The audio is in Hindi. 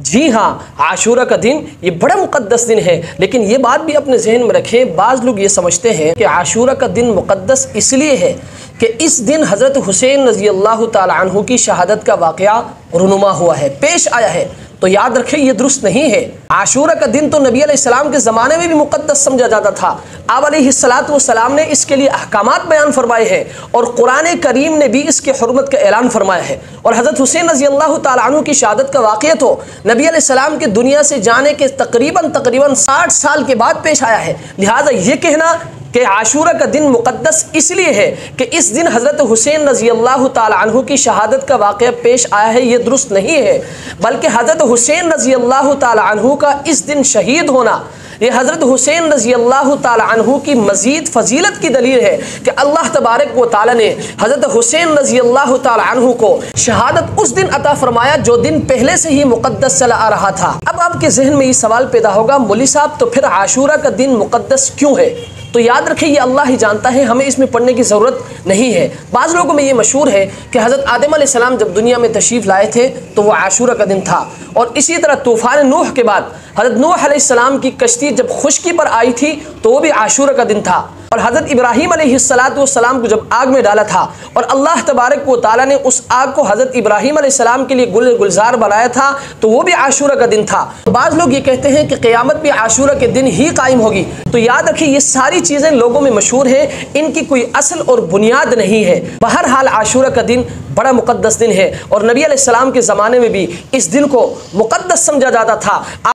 जी हाँ, आशूरा का दिन ये बड़ा मुक़द्दस दिन है। लेकिन ये बात भी अपने जहन में रखें, बाज़ लोग ये समझते हैं कि आशूरा का दिन मुक़द्दस इसलिए है कि इस दिन हज़रत हुसैन रज़ी अल्लाह ताला अन्हु की शहादत का वाक़या रुनुमा हुआ है, पेश आया है। तो याद रखें, ये दुरुस्त नहीं है। आशूरा का दिन तो नबी अलैहिस्सलाम के ज़माने में भी मुक़द्दस समझा जाता था। आप अलैहिस्सलाम ने इसके लिए अहकामात बयान फरमाए हैं और कुरान करीम ने भी इसके हुर्मत का ऐलान फरमाया है। और हज़रत हुसैन रज़ी अल्लाह ताला अन्हु की शहादत का वाक़या तो नबी अलैहिस्सलाम के दुनिया से जाने के तकरीबन 60 साल के बाद पेश आया है। लिहाजा ये कहना कि आशूरा का दिन मुक़द्दस इसलिए है कि इस दिन हज़रत हुसैन रज़ी अल्लाह ताला अन्हु की शहादत का वाक़या पेश आया है, ये दुरुस्त नहीं है। बल्कि हज़रत हुसैन रज़ी अल्लाह ताला अन्हु का इस दिन शहीद होना, ये हज़रत हुसैन रज़ी अल्लाह ताला अन्हु की मज़ीद फ़जीलत की दलील है कि अल्लाह तबारक व तआला ने हज़रत हुसैन रज़ी अल्लाह ताला अन्हु को शहादत उस दिन अता फरमाया जो दिन पहले से ही मुक़द्दस चला आ रहा था। अब आपके जहन में ये सवाल पैदा होगा, मौलवी साहब तो फिर आशूरा का दिन मुक़द्दस क्यों है? तो याद रखिए, ये अल्लाह ही जानता है, हमें इसमें पढ़ने की ज़रूरत नहीं है। बाज़ लोगों में ये मशहूर है कि हज़रत आदम अलैहिस्सलाम जब दुनिया में तशरीफ़ लाए थे तो वो आशूरा का दिन था। और इसी तरह तूफ़ान नूह के बाद हज़रत नूह अलैहिस्सलाम की कश्ती जब खुश्की पर आई थी तो वो भी आशूरा का दिन था। और हज़रत इब्राहीम अलैहिस्सलाम को जब आग में डाला था और अल्लाह तबारक व तआला ने उस आग को हज़रत इब्राहीम अलैहिस्सलाम के लिए गुलजार बनाया था तो वो भी आशूरा का दिन था। तो बाज़ लोग ये कहते हैं कि क़यामत भी आशूरा के दिन ही कायम होगी। तो याद रखिए, ये सारी चीज़ें लोगों में मशहूर हैं, इनकी कोई असल और बुनियाद नहीं है। बहरहाल आशूरा का दिन बड़ा मुक़द्दस दिन है और नबी अलैहिस्सलाम के ज़माने में भी इस दिन को मुक़द्दस समझा जाता था।